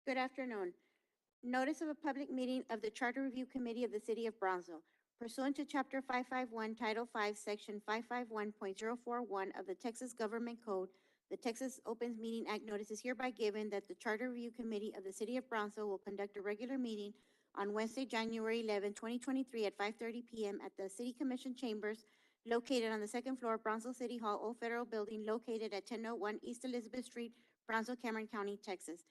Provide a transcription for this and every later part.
Good afternoon. Notice of a public meeting of the Charter Review Committee of the City of Brownsville. Pursuant to Chapter 551, Title 5, Section 551.041 of the Texas Government Code, the Texas Opens Meeting Act notice is hereby given that the Charter Review Committee of the City of Brownsville will conduct a regular meeting on Wednesday, January 11, 2023 at 5:30 p.m. at the City Commission Chambers located on the second floor of Brownsville City Hall, Old Federal Building, located at 1001 East Elizabeth Street, Brownsville, Cameron County, Texas.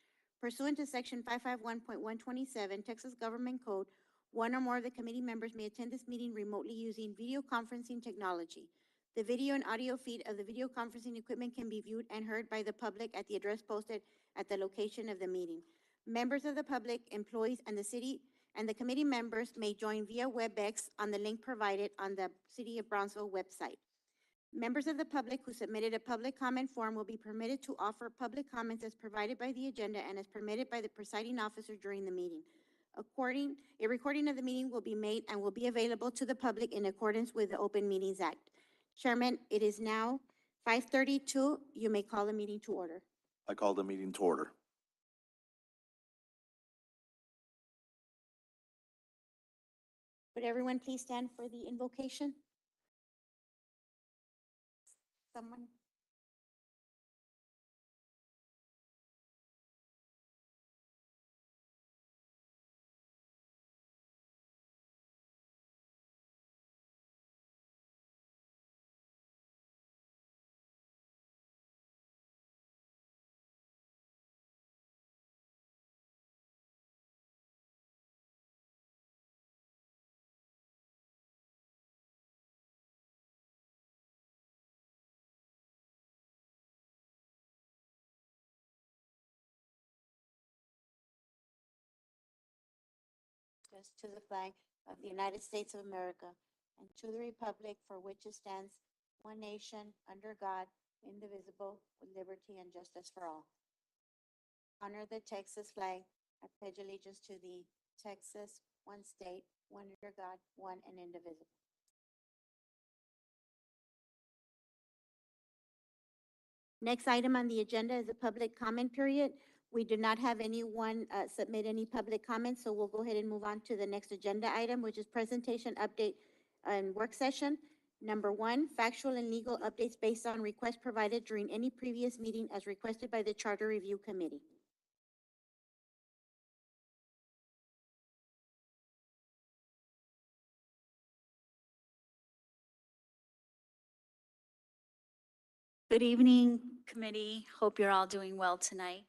Pursuant to Section 551.127 Texas Government Code, one or more of the committee members may attend this meeting remotely using video conferencing technology. The video and audio feed of the video conferencing equipment can be viewed and heard by the public at the address posted at the location of the meeting. Members of the public, employees, and the committee members may join via WebEx on the link provided on the City of Brownsville website. Members of the public who submitted a public comment form will be permitted to offer public comments as provided by the agenda and as permitted by the presiding officer during the meeting. A recording of the meeting will be made and will be available to the public in accordance with the Open Meetings Act. Chairman, it is now 5:32. You may call the meeting to order. I call the meeting to order. Would everyone please stand for the invocation? Someone? To the flag of the United States of America and to the republic for which it stands, one nation, under God, indivisible, with liberty and justice for all. Honor the Texas flag. I pledge allegiance to the Texas, one state, one under God, one and indivisible. Next item on the agenda is a public comment period. We do not have anyone submit any public comments, so we'll go ahead and move on to the next agenda item, which is presentation update and work session. Number 1, factual and legal updates based on requests provided during any previous meeting as requested by the Charter Review Committee. Good evening, committee. Hope you're all doing well tonight.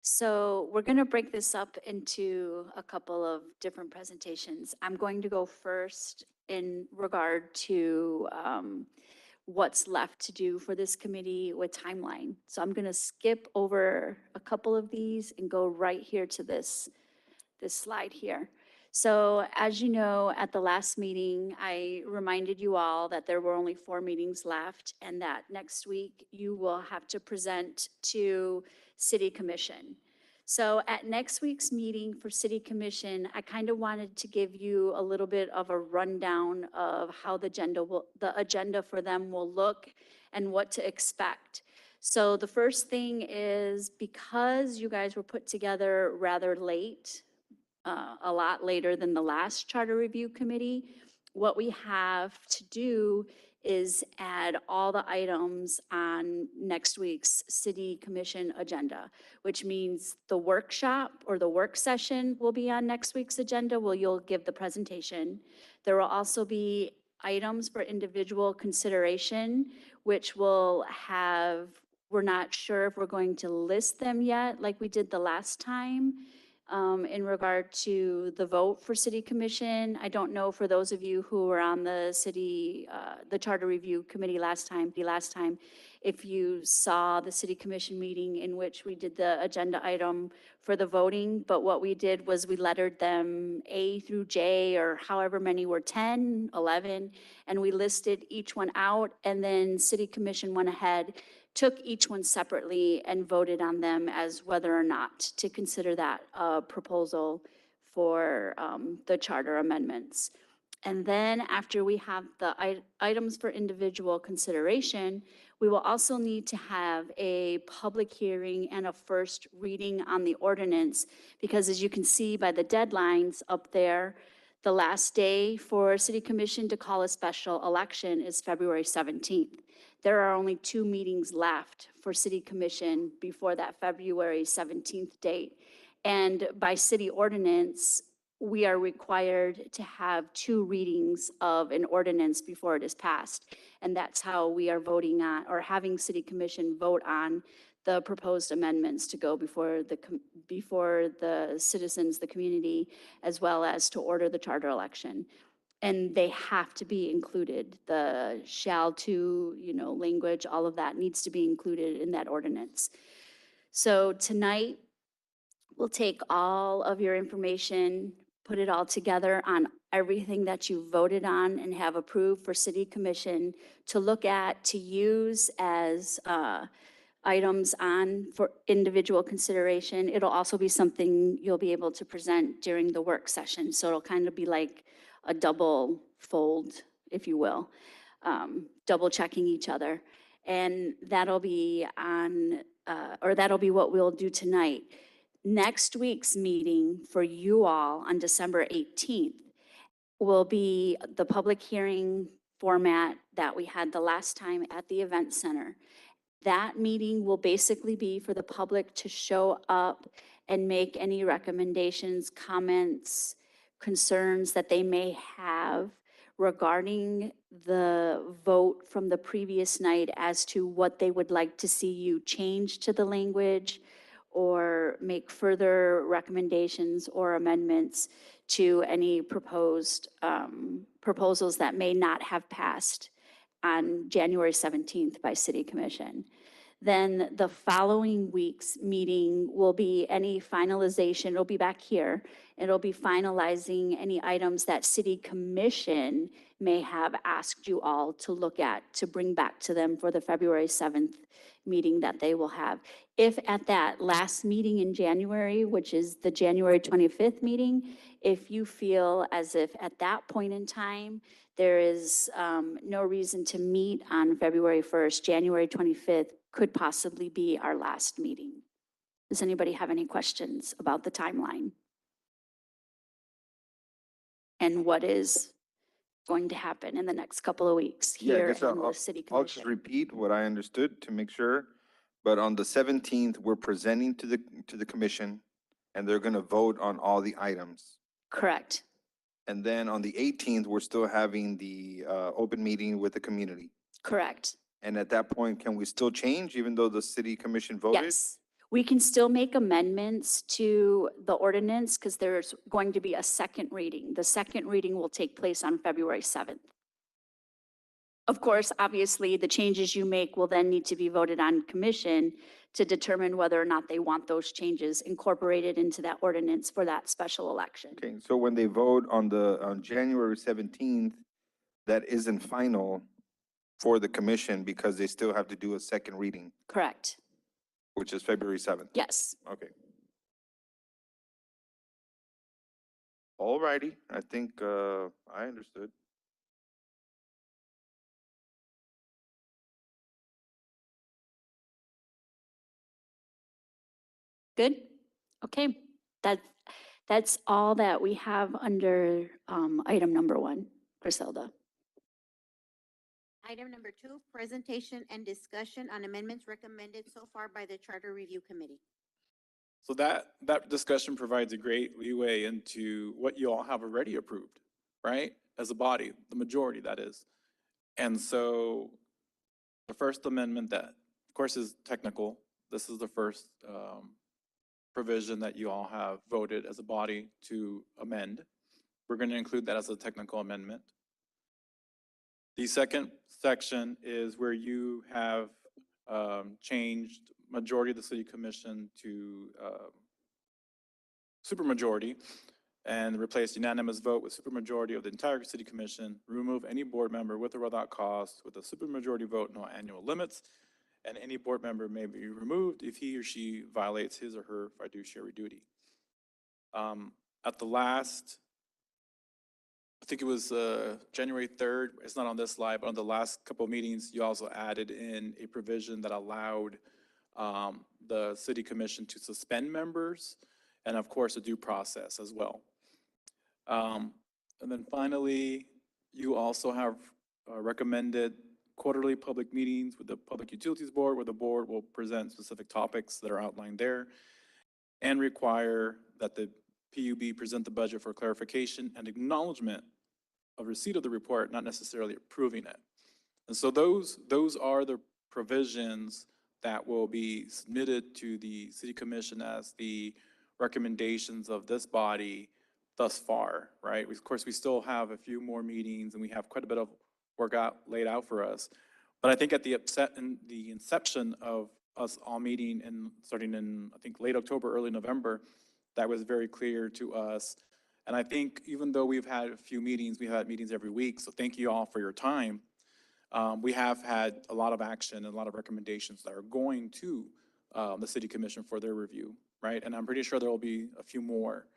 So we're going to break this up into a couple of different presentations. I'm going to go first in regard to what's left to do for this committee with timeline. So I'm going to skip over a couple of these and go right here to this slide here. So as you know, at the last meeting, I reminded you all that there were only 4 meetings left and that next week you will have to present to City Commission. So at next week's meeting for City Commission, I kind of wanted to give you a little bit of a rundown of how the agenda for them will look and what to expect. So the first thing is, because you guys were put together rather late, a lot later than the last Charter Review Committee, what we have to do is add all the items on next week's City Commission agenda, which means the workshop or the work session will be on next week's agenda where you'll give the presentation. There will also be items for individual consideration, which will have, we're not sure if we're going to list them yet like we did the last time. In regard to the vote for City Commission, I don't know for those of you who were on the Charter Review Committee last time, if you saw the City Commission meeting in which we did the agenda item for the voting, but what we did was we lettered them A through J, or however many were 10, 11, and we listed each one out, and then City Commission went ahead, took each one separately and voted on them as whether or not to consider that a proposal for the charter amendments. And then after we have the items for individual consideration, we will also need to have a public hearing and a first reading on the ordinance, because as you can see by the deadlines up there, the last day for City Commission to call a special election is February 17th. There are only 2 meetings left for City Commission before that February 17th date. And by city ordinance, we are required to have 2 readings of an ordinance before it is passed. And that's how we are voting on, or having City Commission vote on the proposed amendments to go before the citizens, the community, as well as to order the charter election. And they have to be included. The shall to, language, all of that needs to be included in that ordinance. So tonight, we'll take all of your information, put it all together on everything that you voted on and have approved for City Commission to look at, to use as items on for individual consideration. It'll also be something you'll be able to present during the work session. So it'll kind of be like a double fold, if you will, double checking each other. And that'll be on, or that'll be what we'll do tonight. Next week's meeting for you all on December 18th will be the public hearing format that we had the last time at the event center. That meeting will basically be for the public to show up and make any recommendations, comments, concerns that they may have regarding the vote from the previous night as to what they would like to see you change to the language or make further recommendations or amendments to any proposals that may not have passed on January 17th by City Commission. Then the following week's meeting will be any finalization. It'll be back here. It'll be finalizing any items that City Commission may have asked you all to look at, to bring back to them for the February 7th meeting that they will have. If at that last meeting in January, which is the January 25th meeting, if you feel as if at that point in time, there is no reason to meet on February 1st, January 25th could possibly be our last meeting. Does anybody have any questions about the timeline? And what is going to happen in the next couple of weeks Yeah, I here guess in the City I'll just Commission? repeat what I understood to make sure. But on the 17th, we're presenting to the commission and they're going to vote on all the items. Correct. And then on the 18th, we're still having the open meeting with the community. Correct. And at that point, can we still change even though the city commission voted? Yes. We can still make amendments to the ordinance because there's going to be a second reading. The second reading will take place on February 7th. Of course, obviously, the changes you make will then need to be voted on commission to determine whether or not they want those changes incorporated into that ordinance for that special election. Okay, so when they vote on January 17th, that isn't final for the commission because they still have to do a second reading, Correct. which is February 7th. Yes. Okay. All righty, I think I understood. Good? Okay. That's all that we have under item number 1, Griselda. Item number 2, presentation and discussion on amendments recommended so far by the Charter Review Committee. So that discussion provides a great leeway into what you all have already approved, right? As a body, the majority that is. And so the first amendment that, of course, is technical. This is the first provision that you all have voted as a body to amend. We're going to include that as a technical amendment. The second section is where you have changed majority of the city commission to supermajority and replace unanimous vote with supermajority of the entire city commission, remove any board member with or without cause with a supermajority vote, no annual limits, and any board member may be removed if he or she violates his or her fiduciary duty. At the last think it was January 3rd, it's not on this slide, but on the last couple of meetings, you also added in a provision that allowed the city commission to suspend members, and of course, a due process as well. And then finally, you also have recommended quarterly public meetings with the Public Utilities Board, where the board will present specific topics that are outlined there, and require that the PUB present the budget for clarification and acknowledgement of receipt of the report, not necessarily approving it. And so those are the provisions that will be submitted to the city commission as the recommendations of this body thus far, right? Of course, we still have a few more meetings and we have quite a bit of work laid out for us. But I think at the inception of us all meeting and starting in, I think, late October, early November, that was very clear to us. And I think even though we've had a few meetings, we've had meetings every week, so thank you all for your time. We have had a lot of action and a lot of recommendations that are going to the city commission for their review, right? And I'm pretty sure there will be a few more.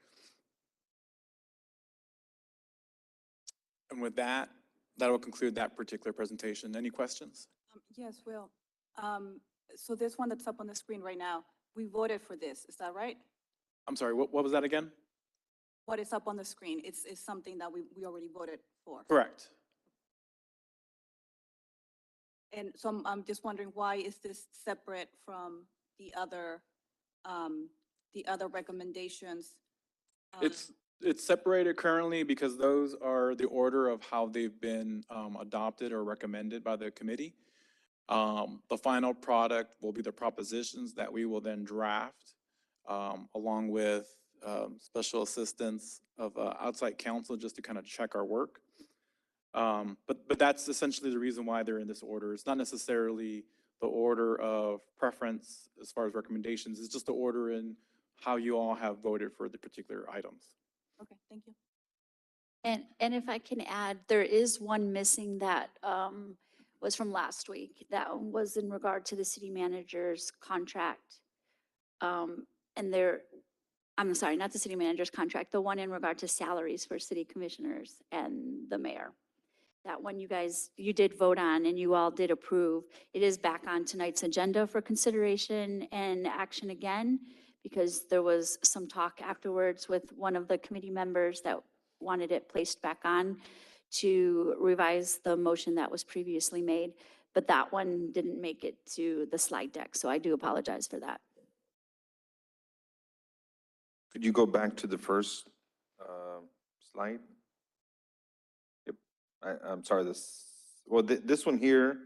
And with that, that will conclude that particular presentation. Any questions? Yes, Will. So this one that's up on the screen right now, we voted for this, is that right? I'm sorry, what was that again? What is up on the screen, it's something that we already voted for. Correct. And so I'm just wondering, why is this separate from the other recommendations? It's separated currently because those are the order of how they've been adopted or recommended by the committee. The final product will be the propositions that we will then draft along with special assistance of outside counsel just to kind of check our work. But that's essentially the reason why they're in this order. It's not necessarily the order of preference as far as recommendations. It's just the order in how you all have voted for the particular items. Okay, thank you. And if I can add, there is one missing that was from last week. That was in regard to the city manager's contract. And I'm sorry, not the city manager's contract, the one in regard to salaries for city commissioners and the mayor. That one you did vote on and you all did approve. It is back on tonight's agenda for consideration and action again, because there was some talk afterwards with one of the committee members that wanted it placed back on to revise the motion that was previously made. But that one didn't make it to the slide deck, so I do apologize for that. Could you go back to the first slide? Yep, I'm sorry, this one here,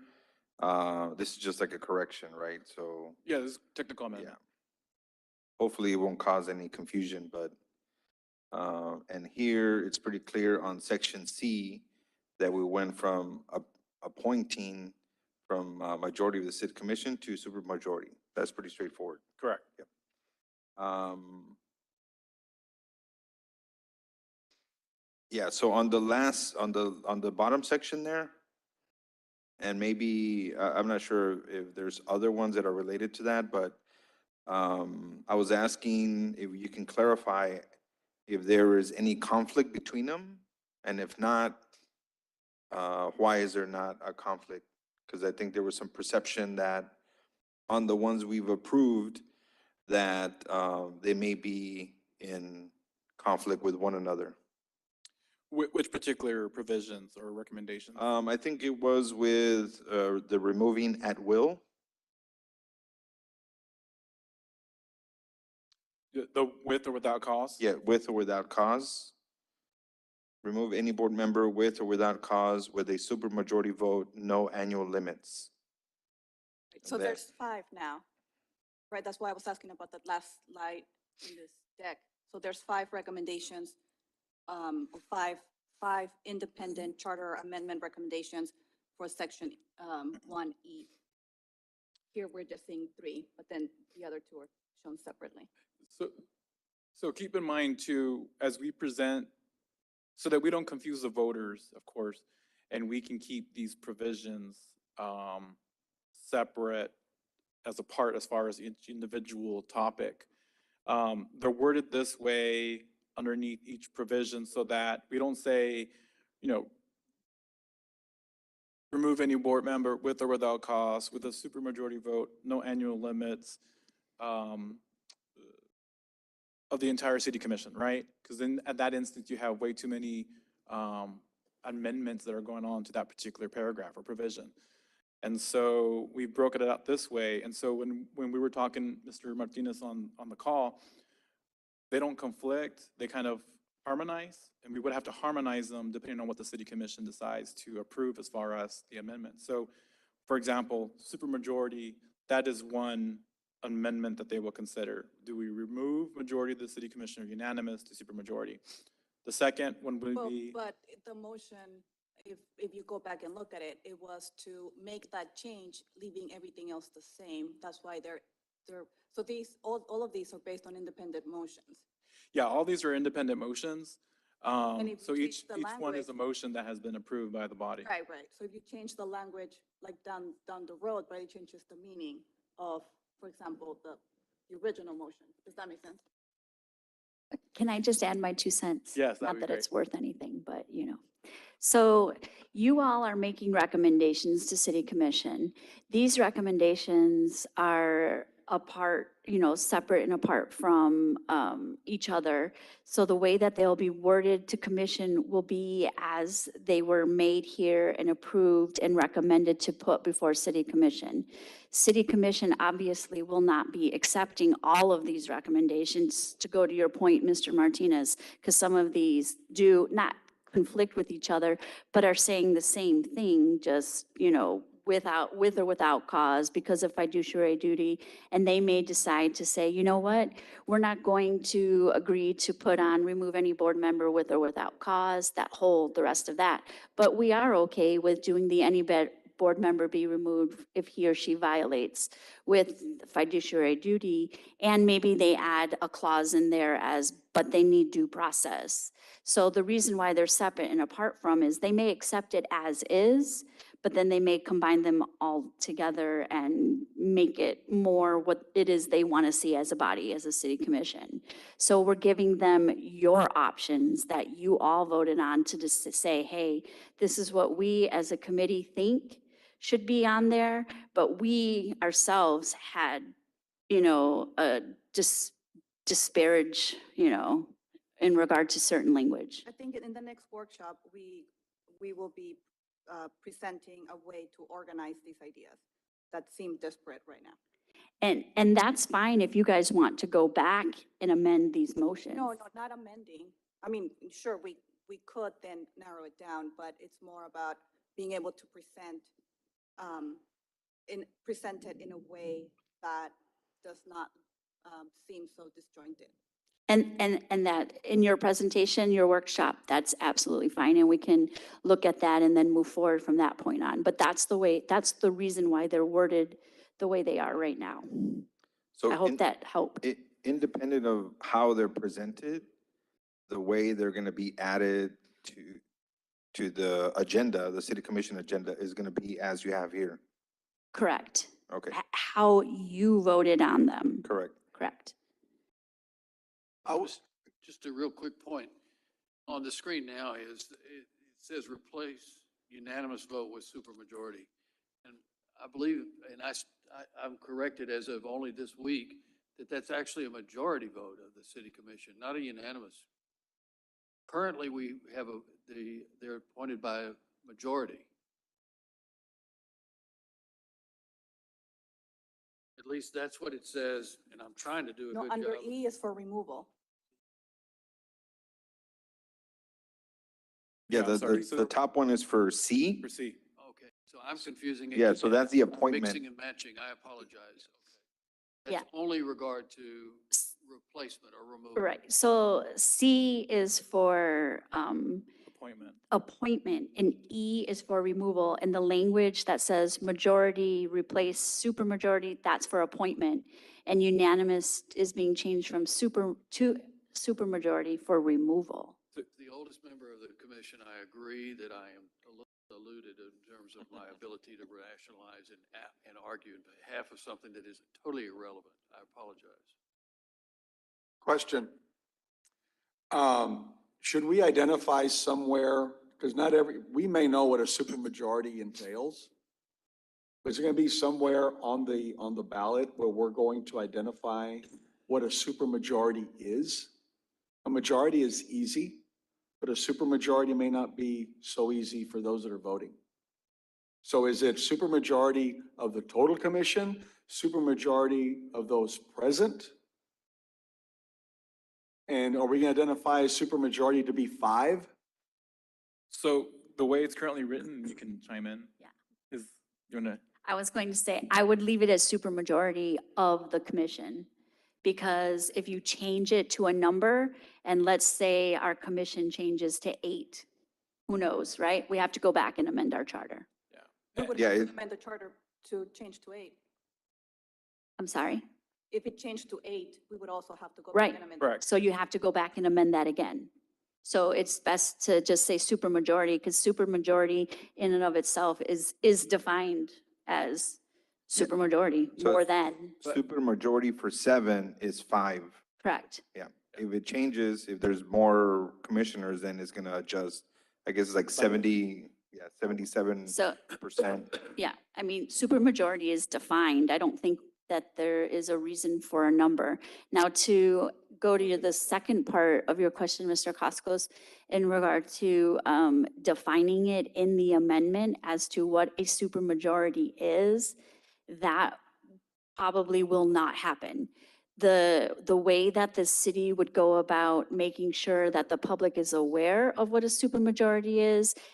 this is just like a correction, right? So, Yeah, this is technical yeah. amendment. Hopefully it won't cause any confusion, but, and here it's pretty clear on section C that we went from appointing from majority of the city commission to supermajority. That's pretty straightforward. Correct. Yeah, so on the last, on the bottom section there, and maybe, I'm not sure if there's other ones that are related to that, but I was asking if you can clarify if there is any conflict between them, and if not, why is there not a conflict? Because I think there was some perception that on the ones we've approved, that they may be in conflict with one another. Which particular provisions or recommendations? I think it was with the removing at will. The with or without cause? Yeah, with or without cause. Remove any board member with or without cause with a supermajority vote, no annual limits. So And that- there's 5 now, right? That's why I was asking about that last slide in this deck. So there's 5 recommendations, or five independent charter amendment recommendations for section 1E. Here, we're just seeing 3, but then the other 2 are shown separately. So keep in mind too, as we present, so that we don't confuse the voters, of course, and we can keep these provisions separate as a part as far as each individual topic. They're worded this way underneath each provision so that we don't say you know, remove any board member with or without cause, with a supermajority vote, no annual limits, of the entire city commission, right? Because then at that instance, you have way too many amendments that are going on to that particular paragraph or provision. And so we broke it out this way. And so when we were talking, Mr. Martinez on the call, they don't conflict, they kind of harmonize, and we would have to harmonize them depending on what the city commission decides to approve as far as the amendment. So, for example, supermajority, that is one amendment that they will consider. Do we remove majority of the city commission or unanimous to supermajority? The second one would Well, be, but the motion, if you go back and look at it, it was to make that change, leaving everything else the same. That's why so all of these are based on independent motions. yeah, all these are independent motions. And if So you each change the one is a language- motion that has been approved by the body. Right. So if you change the language, like down the road, but it changes the meaning of, for example, the original motion. Does that make sense? Can I just add my 2 cents? Yes, that'd Not be that great. it's worth anything, but you know. So you all are making recommendations to city commission. These recommendations are apart, you know, separate and apart from each other. So the way that they'll be worded to commission will be as they were made here and approved and recommended to put before city commission. City commission obviously will not be accepting all of these recommendations, to go to your point, Mr. Martinez, because some of these do not conflict with each other, but are saying the same thing, just, you know, with or without cause because of fiduciary duty. And they may decide to say, you know what, we're not going to agree to put on remove any board member with or without cause, the rest of that. But we are okay with doing the board member be removed if he or she violates with fiduciary duty. And maybe they add a clause in there as, but they need due process. So the reason why they're separate and apart from is they may accept it as is, but then they may combine them all together and make it more what it is they want to see as a body, as a city commission. So we're giving them your options that you all voted on to just say, hey, this is what we as a committee think should be on there, but we ourselves had, you know, disparage, you know, in regard to certain language. I think in the next workshop, we will be presenting a way to organize these ideas that seem disparate right now. And that's fine if you guys want to go back and amend these motions. No, not amending. I mean, sure, we could then narrow it down, but it's more about being able to present it in a way that does not seem so disjointed. And that in your presentation, your workshop, that's absolutely fine. And we can look at that and then move forward from that point on. But that's the reason why they're worded the way they are right now. So I hope that helped. Independent of how they're presented, the way they're going to be added to the agenda, the city commission agenda, is going to be as you have here. Correct. Okay, How you voted on them. correct. Correct. Just a real quick point. On the screen now is, it says replace unanimous vote with supermajority. And I believe, and I'm corrected as of only this week, that's actually a majority vote of the city commission, not a unanimous. Currently, we have they're appointed by a majority. At least that's what it says, and I'm trying to do a No, good under job. E is for removal. Yeah, I'm sorry, the top one is for C. Proceed. Okay, so I'm confusing it. Yeah, so that's the I'm appointment. Mixing and matching, I apologize. Okay. Yeah. That's only regard to replacement or removal. Right. So C is for appointment and E is for removal. And the language that says majority replace supermajority, that's for appointment. And unanimous is being changed from supermajority for removal. The oldest member of the commission, I agree that I am a little deluded in terms of my ability to rationalize and argue in behalf of something that is totally irrelevant. I apologize. Question. Should we identify somewhere because not every, we may know what a supermajority entails. But is it going to be somewhere on the ballot where we're going to identify what a supermajority is? A majority is easy, but a supermajority may not be so easy for those that are voting. So is it supermajority of the total commission, supermajority of those present? And are we going to identify a supermajority to be 5? So the way it's currently written, you can chime in. Yeah. Is, you wanna, I was going to say, I would leave it as supermajority of the commission. Because if you change it to a number, and let's say our commission changes to 8, who knows, right? We have to go back and amend our charter. We would Yeah, have to it- amend the charter to change to 8. I'm sorry? If it changed to 8, we would also have to go Right. back and amend. correct. So you have to go back and amend that again. So it's best to just say supermajority, because supermajority in and of itself is defined as supermajority, So more it's- than, Supermajority for 7 is 5. correct? Yeah. If it changes, if there's more commissioners, then it's gonna adjust. I guess it's like 70, 77%. So, yeah, I mean, supermajority is defined. I don't think that there is a reason for a number. Now, to go to the second part of your question, Mr. Coscos, in regard to defining it in the amendment as to what a supermajority is, that probably will not happen. The way that the city would go about making sure that the public is aware of what a supermajority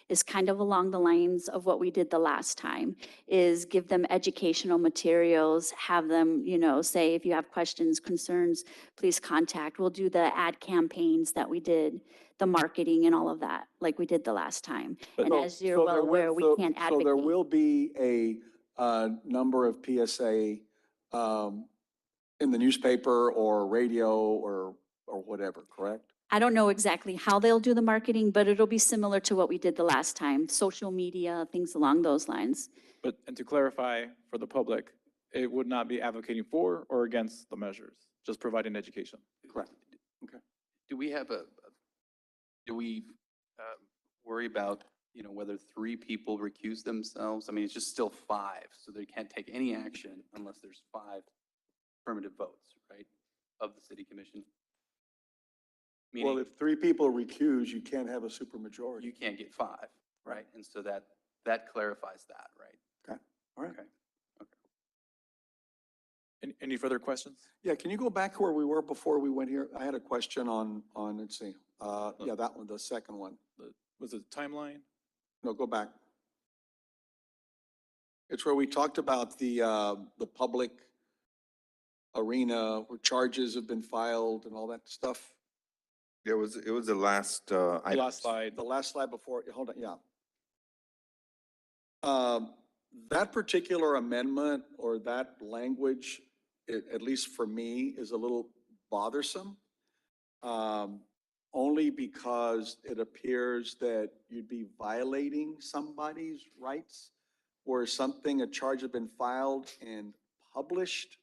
is kind of along the lines of what we did the last time, is give them educational materials, have them, say, if you have questions, concerns, please contact. We'll do the ad campaigns that we did, the marketing and all of that, like we did the last time. And So- as you're so well there will- aware, we so- can't So there advocate. will be a number of PSA in the newspaper or radio or whatever, correct? I don't know exactly how they'll do the marketing, but it'll be similar to what we did the last time, social media, things along those lines. But, and to clarify for the public, it would not be advocating for or against the measures, just providing education. Correct. Do we have do we worry about, whether 3 people recuse themselves? I mean, it's just still 5, so they can't take any action unless there's 5 affirmative votes, right, of the city commission? Well, Meaning, if 3 people recuse, you can't have a supermajority. you can't get 5, right? And so that clarifies that, right? All right. Okay. Any further questions? Yeah, can you go back where we were before we went here? I had a question on, let's see, yeah, that one, the second one. Was it timeline? No, go back. It's where we talked about the public arena where charges have been filed and all that stuff. It was the last, The item. last slide. The last slide before, hold on, yeah. That particular amendment or that language, at least for me, is a little bothersome. Only because it appears that you'd be violating somebody's rights where a charge has been filed and published,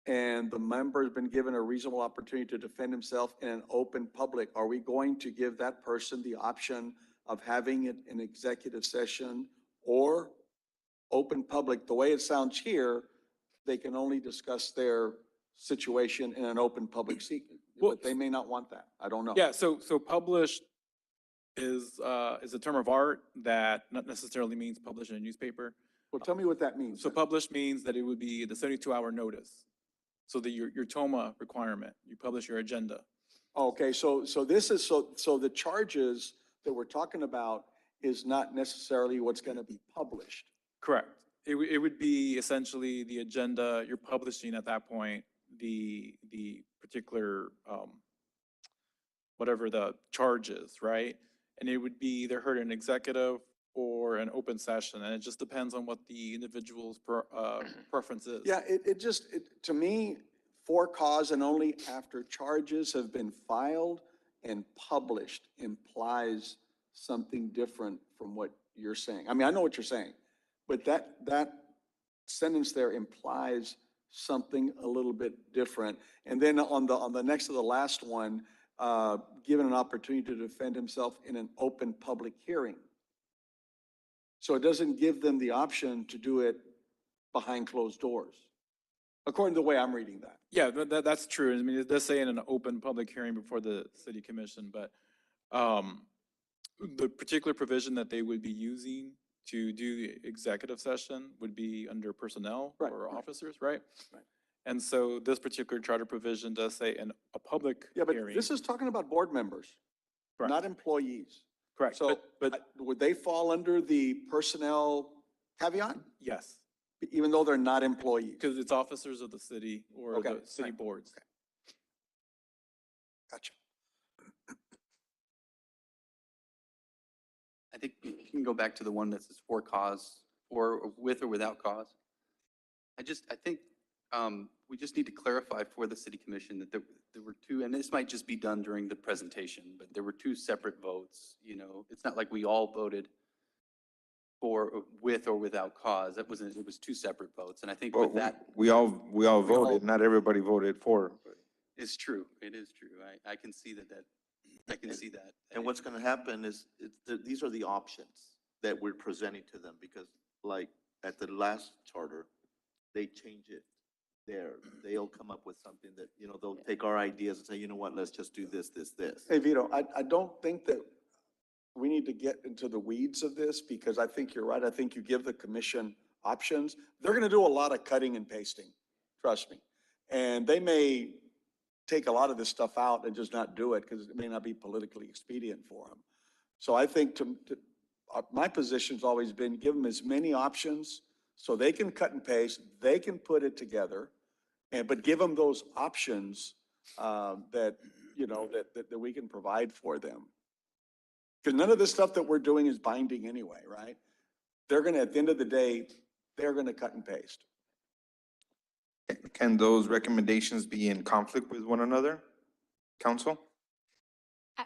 and the member has been given a reasonable opportunity to defend himself in an open public. Are we going to give that person the option of having it in executive session or open public? The way it sounds here, they can only discuss their situation in an open public seat. Well- But they may not want that. I don't know. Yeah, so published is a term of art that not necessarily means published in a newspaper. Well, tell me what that means. So published means that it would be the 72-hour notice. So your TOMA requirement, you publish your agenda. Okay, so this is, so the charges that we're talking about is not necessarily what's going to be published. Correct. It would be essentially the agenda, you're publishing at that point, the particular, whatever the charge is, right? And it would be either heard in executive or an open session, and it just depends on what the individual's preference is. Yeah, to me, for cause and only after charges have been filed and published implies something different from what you're saying. I mean, I know what you're saying, but that sentence there implies something a little bit different. And then on the next to the last one, given an opportunity to defend himself in an open public hearing. So it doesn't give them the option to do it behind closed doors, according to the way I'm reading that. Yeah, that's true. I mean, it does say in an open public hearing before the city commission, but the particular provision that they would be using to do the executive session would be under personnel Right, or right. officers, right? Right. And so this particular charter provision does say in a public Yeah, but hearing. this is talking about board members, Correct. not employees. Correct, So but would they fall under the personnel caveat, yes, even though they're not employees? because it's officers of the city or Okay, the city fine. boards. Gotcha. I think you can go back to the one that says for cause, or with or without cause. I think we just need to clarify for the city commission that there were two, and this might just be done during the presentation, but there were two separate votes, you know. It's not like we all voted for, with or without cause. It was two separate votes, and I think Well, with that, we all voted, not everybody voted for. it's true, it is true. I can see that, I can see that. And what's gonna happen is, these are the options that we're presenting to them, because like at the last charter, they change it there. They'll come up with something that, you know, they'll take our ideas and say, you know what, let's just do this, this, this. Hey, Vito, I don't think that we need to get into the weeds of this, because I think you're right. I think you give the commission options. They're going to do a lot of cutting and pasting, trust me. And they may take a lot of this stuff out and just not do it because it may not be politically expedient for them. So I think my position's always been give them as many options so they can cut and paste, they can put it together, but give them those options that, you know, that we can provide for them. Because none of this stuff that we're doing is binding anyway, right? They're going to, at the end of the day, they're going to cut and paste. Can those recommendations be in conflict with one another, council?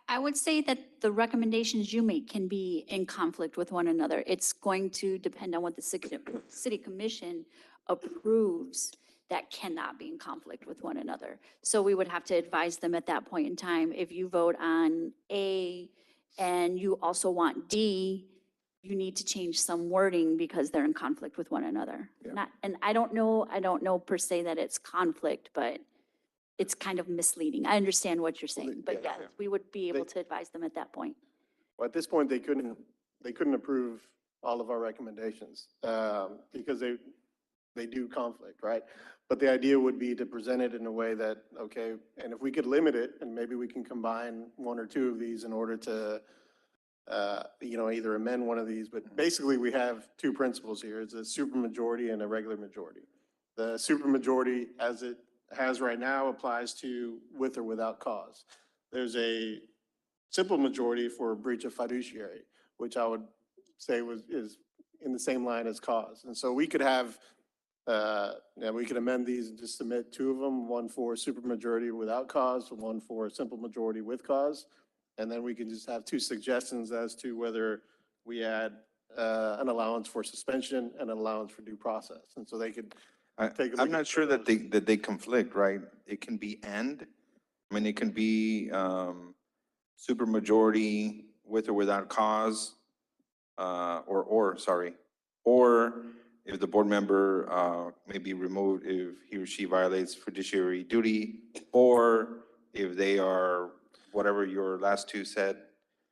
I would say that the recommendations you make can be in conflict with one another. It's going to depend on what the city commission approves that cannot be in conflict with one another. So we would have to advise them at that point in time. If you vote on A and you also want D, you need to change some wording because they're in conflict with one another. Yeah. And I don't know per se that it's conflict, but it's kind of misleading. I understand what you're saying, but yeah. yes, we would be able to advise them at that point. Well, at this point, they couldn't approve all of our recommendations, because they do conflict, right? But the idea would be to present it in a way that, okay, and if we could limit it, and maybe we can combine one or two of these in order to, you know, either amend one of these, but basically we have two principles here. It's a supermajority and a regular majority. The supermajority, as it has right now, applies to with or without cause. There's a simple majority for breach of fiduciary, which I would say is in the same line as cause. And so we could have, we could amend these and just submit two of them, one for supermajority without cause, one for simple majority with cause. And then we can just have two suggestions as to whether we add an allowance for suspension and an allowance for due process. And so they could take a look I'm not at sure that those. they conflict, right? It can be and, I mean, it can be supermajority with or without cause, or if the board member may be removed if he or she violates fiduciary duty, or if they are, whatever your last two said.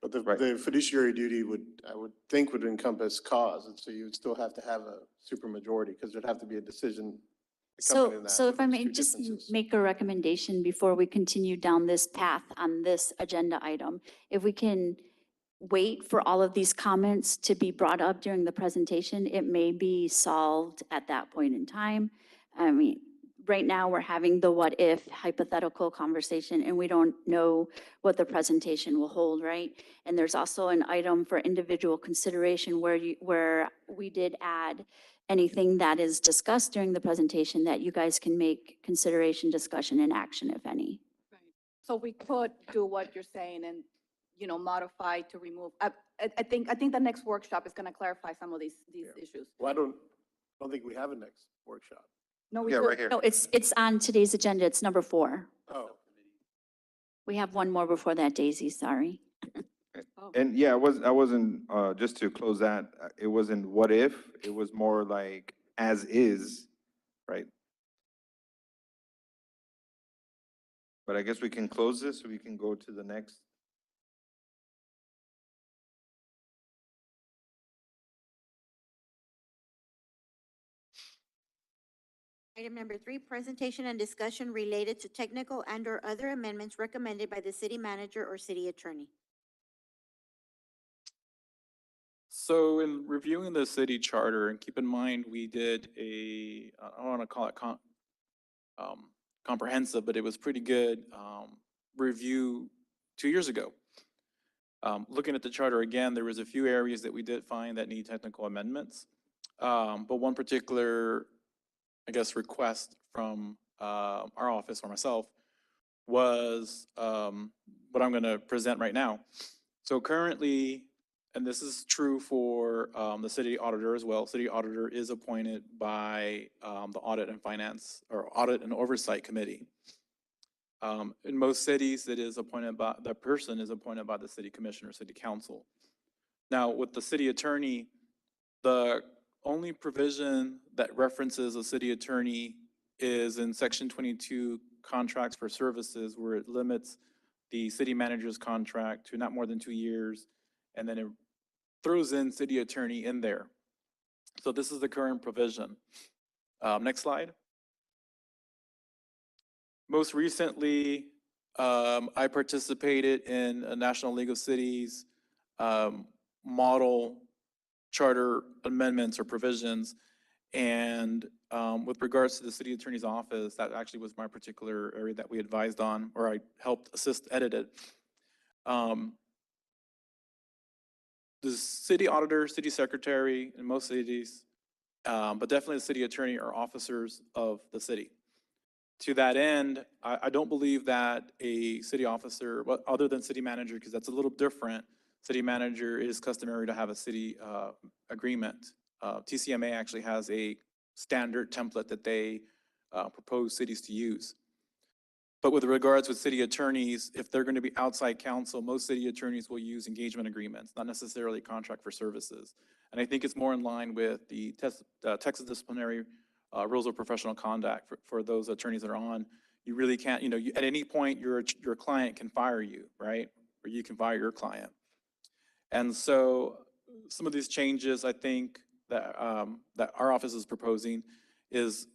But the, Right. the fiduciary duty I would think would encompass cause. And so you would still have to have a supermajority because there'd have to be a decision accompanying that. So if I There's may two just differences. make a recommendation before we continue down this path on this agenda item, if we can wait for all of these comments to be brought up during the presentation, it may be solved at that point in time. I mean, right now, we're having the what if hypothetical conversation, and we don't know what the presentation will hold, right? And there's also an item for individual consideration where we did add anything that is discussed during the presentation that you guys can make consideration, discussion, and action, if any. Right. So we could do what you're saying and, you know, modify to remove. I think the next workshop is going to clarify some of these issues. Well, I don't think we have a next workshop. No, we Yeah, could. right here. No, it's on today's agenda. It's number 4. Oh, We have one more before that, Daisy, sorry. And yeah, I wasn't, just to close that, it wasn't what if, it was more like as is, right? But I guess we can close this, we can go to the next. Item number 3, presentation and discussion related to technical and/or other amendments recommended by the city manager or city attorney. So in reviewing the city charter, and keep in mind, we did I don't want to call it comprehensive, but it was pretty good, review 2 years ago. Looking at the charter again, there was a few areas that we did find that need technical amendments. But one particular, I guess, request from our office or myself was what I'm going to present right now. So currently, and this is true for the city auditor as well, city auditor is appointed by the Audit and Finance or Audit and Oversight Committee. In most cities, it is appointed by, the person is appointed by the city commissioner, city council. Now, with the city attorney, the only provision that references a city attorney is in section 22 contracts for services, where it limits the city manager's contract to not more than 2 years, and then it throws in city attorney in there. So this is the current provision. Next slide. Most recently, I participated in a National League of Cities model charter amendments or provisions. And with regards to the city attorney's office, that actually was my particular area that we advised on, or I helped assist edit it. The city auditor, city secretary in most cities, but definitely the city attorney are officers of the city. To that end, I don't believe that a city officer, well, other than city manager, because that's a little different, city manager is customary to have a city agreement. TCMA actually has a standard template that they propose cities to use. But with regards with city attorneys, if they're going to be outside counsel, most city attorneys will use engagement agreements, not necessarily contract for services. And I think it's more in line with the Texas disciplinary rules of professional conduct for those attorneys that are on. You really can't, at any point, your client can fire you, right? Or you can fire your client. And so some of these changes, I think, that our office is proposing is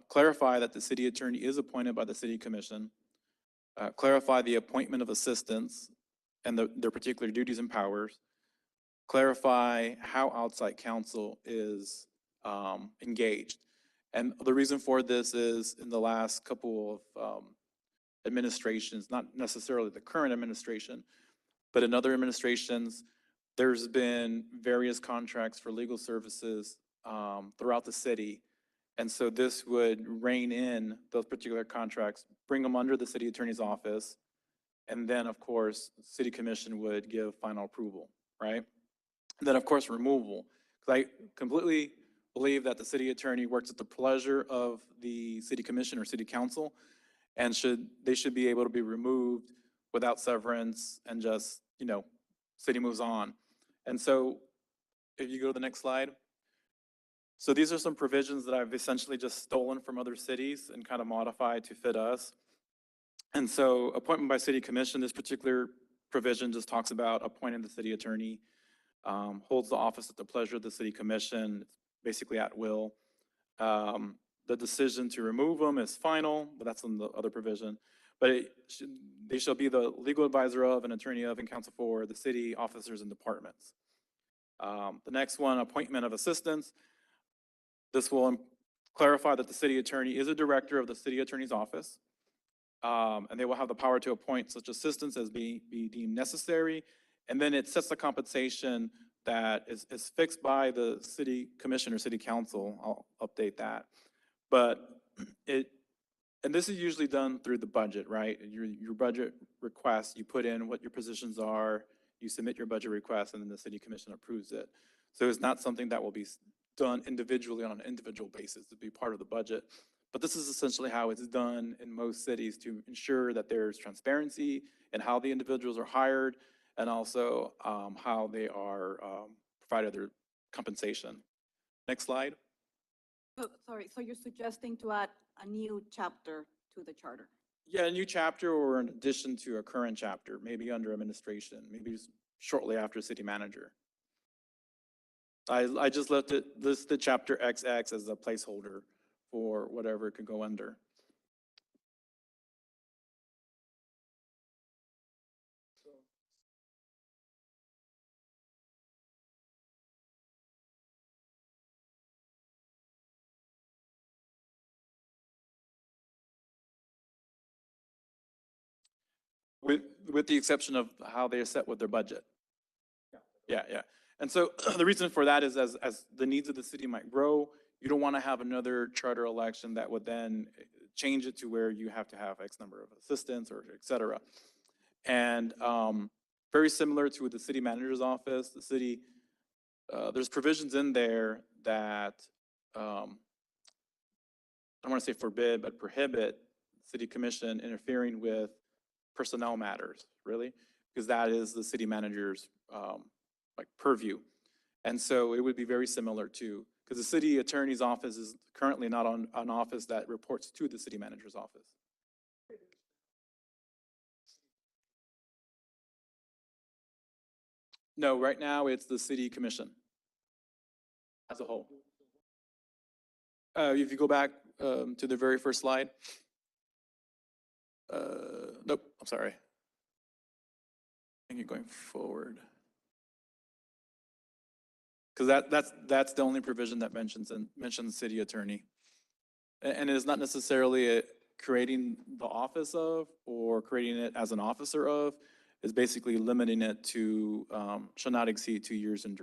clarify that the city attorney is appointed by the city commission, clarify the appointment of assistants and their particular duties and powers, clarify how outside counsel is engaged. And the reason for this is in the last couple of administrations, not necessarily the current administration, but in other administrations, there's been various contracts for legal services throughout the city. And so this would rein in those particular contracts, bring them under the city attorney's office, and then, of course, city commission would give final approval, right? And then, of course, removal. Because I completely believe that the city attorney works at the pleasure of the city commission or city council, and they should be able to be removed without severance and just, city moves on. And so if you go to the next slide. So these are some provisions that I've essentially just stolen from other cities and kind of modified to fit us. And so appointment by city commission, this particular provision just talks about appointing the city attorney, holds the office at the pleasure of the city commission, basically at will. The decision to remove them is final, but that's in the other provision. But they shall be the legal advisor of, an attorney of, and counsel for the city officers and departments. The next one, appointment of assistants. This will clarify that the city attorney is a director of the city attorney's office, and they will have the power to appoint such assistants as be deemed necessary. And then it sets the compensation that is fixed by the city commission or city council. I'll update that. But and this is usually done through the budget, right? Your budget request, you put in what your positions are, you submit your budget request, and then the city commission approves it. So it's not something that will be done individually on an individual basis to be part of the budget, But this is essentially how it's done in most cities to ensure that there's transparency in how the individuals are hired and also how they are provided their compensation. Next slide. Sorry, so you're suggesting to add a new chapter to the charter? Yeah, a new chapter or in addition to a current chapter, maybe under administration, maybe shortly after city manager. I just listed chapter XX as a placeholder for whatever it could go under. With the exception of how they are set with their budget. Yeah, yeah. And so the reason for that is as the needs of the city might grow, you don't want to have another charter election that would then change it to where you have to have X number of assistants or et cetera. And very similar to the city manager's office, the city, there's provisions in there that I don't want to say forbid, but prohibit city commission interfering with personnel matters, really, because that is the city manager's like purview. And so it would be very similar to, because the city attorney's office is currently not on an office that reports to the city manager's office. No, right now it's the city commission as a whole. If you go back to the very first slide. Nope, I'm sorry. I think you're going forward. Because that's the only provision that mentions city attorney. And it is not necessarily creating the office of or creating it as an officer of, is basically limiting it to shall not exceed 2 years in duration.